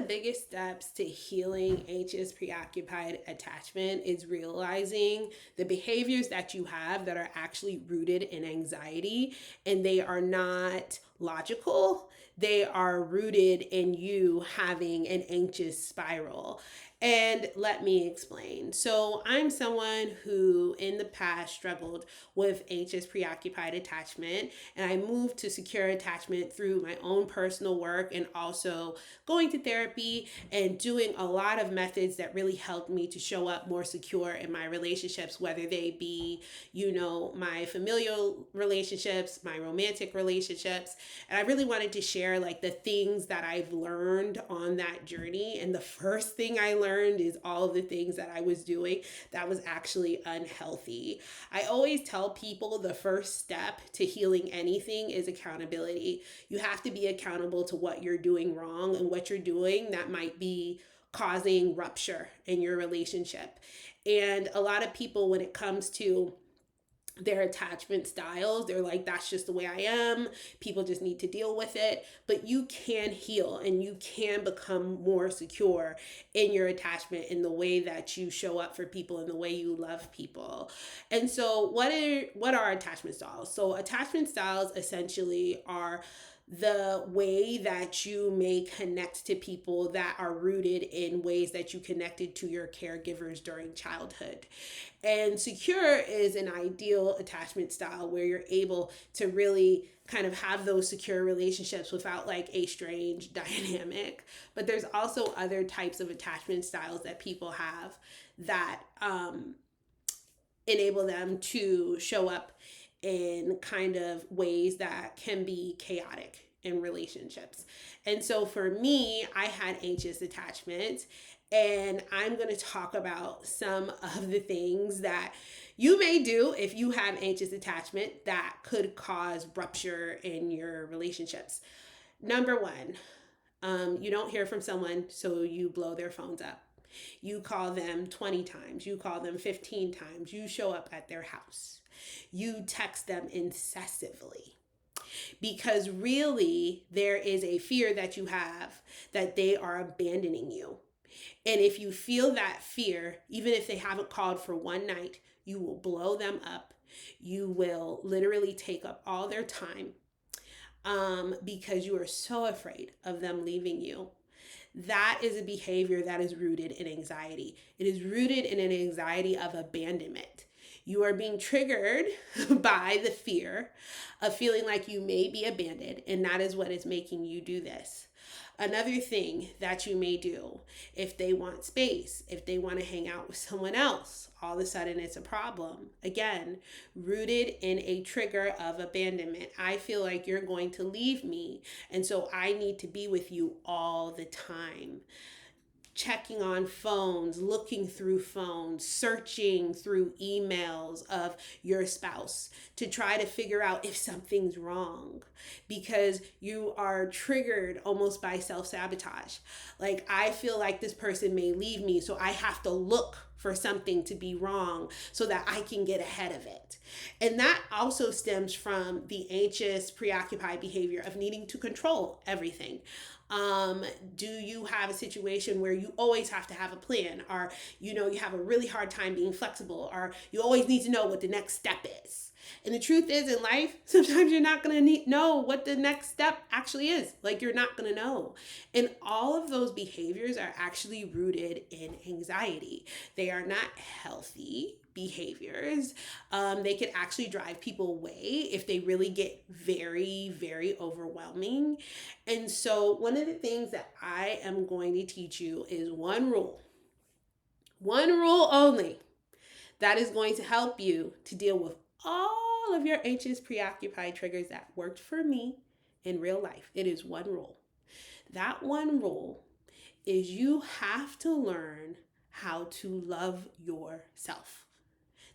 the biggest steps to healing anxious preoccupied attachment is realizing the behaviors that you have that are actually rooted in anxiety, and they are not logical. They are rooted in you having an anxious spiral. And let me explain. So, I'm someone who in the past struggled with anxious preoccupied attachment, and I moved to secure attachment through my own personal work and also going to therapy and doing a lot of methods that really helped me to show up more secure in my relationships, whether they be, my familial relationships, my romantic relationships. And I really wanted to share like the things that I've learned on that journey. And the first thing I learned is all of the things that I was doing that was actually unhealthy. I always tell people the first step to healing anything is accountability. You have to be accountable to what you're doing wrong and what you're doing that might be causing rupture in your relationship. And a lot of people, when it comes to their attachment styles, they're like, that's just the way I am. People just need to deal with it. But you can heal and you can become more secure in your attachment, in the way that you show up for people, in the way you love people. And so what are attachment styles? So attachment styles essentially are the way that you may connect to people that are rooted in ways that you connected to your caregivers during childhood. And secure is an ideal attachment style where you're able to really kind of have those secure relationships without like a strange dynamic. But there's also other types of attachment styles that people have that enable them to show up in kind of ways that can be chaotic in relationships. And so for me, I had anxious attachment, and I'm going to talk about some of the things that you may do if you have anxious attachment that could cause rupture in your relationships. Number one, you don't hear from someone, so you blow their phones up. You call them 20 times. You call them 15 times. You show up at their house. You text them incessantly. Because really, there is a fear that you have that they are abandoning you. And if you feel that fear, even if they haven't called for one night, you will blow them up. You will literally take up all their time because you are so afraid of them leaving you. That is a behavior that is rooted in anxiety. It is rooted in an anxiety of abandonment. You are being triggered by the fear of feeling like you may be abandoned, and that is what is making you do this. Another thing that you may do, if they want space, if they want to hang out with someone else, all of a sudden it's a problem. Again, rooted in a trigger of abandonment. I feel like you're going to leave me, and so I need to be with you all the time. Checking on phones, looking through phones, searching through emails of your spouse to try to figure out if something's wrong, because you are triggered almost by self-sabotage. Like, I feel like this person may leave me, so I have to look for something to be wrong so that I can get ahead of it. And that also stems from the anxious, preoccupied behavior of needing to control everything. Do you have a situation where you always have to have a plan, or you have a really hard time being flexible, or you always need to know what the next step is? And the truth is, in life, sometimes you're not going to know what the next step actually is. Like, you're not going to know. And all of those behaviors are actually rooted in anxiety. They are not healthy behaviors. They could actually drive people away if they really get very, very overwhelming. And so one of the things that I am going to teach you is one rule only, that is going to help you to deal with all of your anxious, preoccupied triggers that worked for me in real life. It is one rule. That one rule is you have to learn how to love yourself.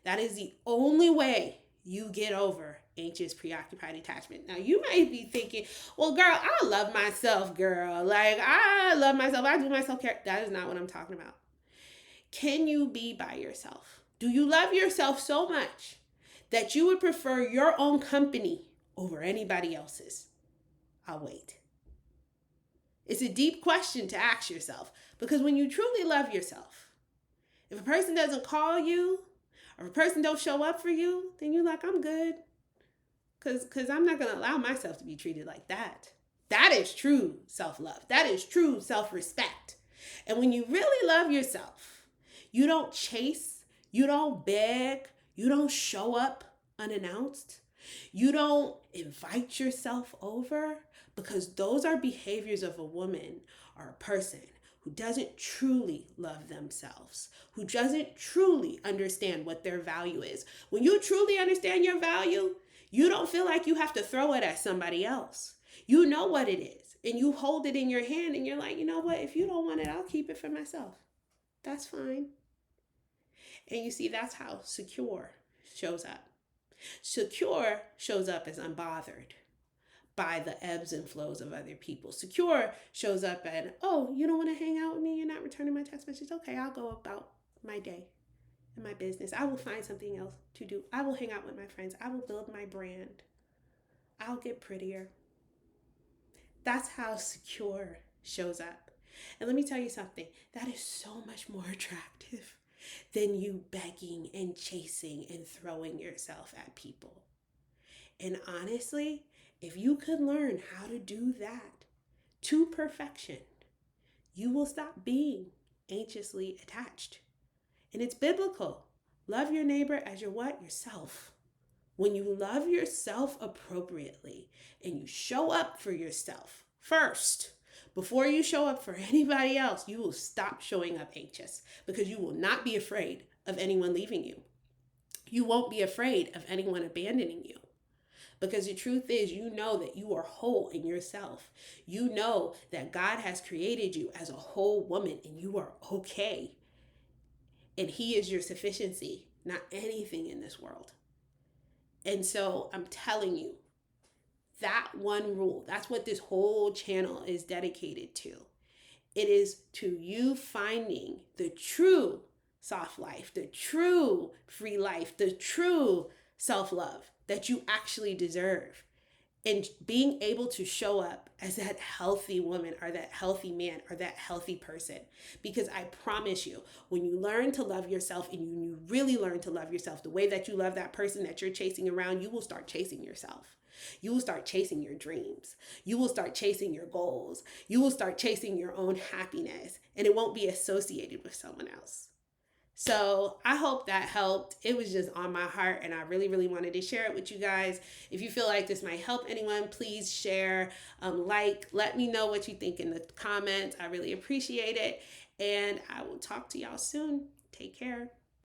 That is the only way you get over anxious, preoccupied attachment. Now, you might be thinking, well, girl, I love myself, girl. Like, I love myself. I do my self-care. That is not what I'm talking about. Can you be by yourself? Do you love yourself so much that you would prefer your own company over anybody else's? I'll wait. It's a deep question to ask yourself, because when you truly love yourself, if a person doesn't call you or if a person don't show up for you, then you're like, I'm good. Because I'm not going to allow myself to be treated like that. That is true self-love. That is true self-respect. And when you really love yourself, you don't chase, you don't beg, you don't show up unannounced. You don't invite yourself over, because those are behaviors of a woman or a person who doesn't truly love themselves, who doesn't truly understand what their value is. When you truly understand your value, you don't feel like you have to throw it at somebody else. You know what it is, and you hold it in your hand, and you're like, you know what? If you don't want it, I'll keep it for myself. That's fine. And you see, that's how secure shows up. Secure shows up as unbothered by the ebbs and flows of other people. Secure shows up at, oh, you don't want to hang out with me? You're not returning my text message? Okay, I'll go about my day and my business. I will find something else to do. I will hang out with my friends. I will build my brand. I'll get prettier. That's how secure shows up. And let me tell you something, that is so much more attractive than you begging and chasing and throwing yourself at people. And honestly, if you could learn how to do that to perfection, you will stop being anxiously attached. And it's biblical. Love your neighbor as your what? Yourself. When you love yourself appropriately and you show up for yourself first, before you show up for anybody else, you will stop showing up anxious, because you will not be afraid of anyone leaving you. You won't be afraid of anyone abandoning you, because the truth is, you know that you are whole in yourself. You know that God has created you as a whole woman, and you are okay. And He is your sufficiency, not anything in this world. And so I'm telling you, that one rule, that's what this whole channel is dedicated to. It is to you finding the true soft life, the true free life, the true self-love that you actually deserve, and being able to show up as that healthy woman or that healthy man or that healthy person. Because I promise you, when you learn to love yourself and you really learn to love yourself the way that you love that person that you're chasing around, you will start chasing yourself. You will start chasing your dreams. You will start chasing your goals. You will start chasing your own happiness, and it won't be associated with someone else. So I hope that helped. It was just on my heart, and I really, really wanted to share it with you guys. If you feel like this might help anyone, please share, let me know what you think in the comments. I really appreciate it, and I will talk to y'all soon. Take care.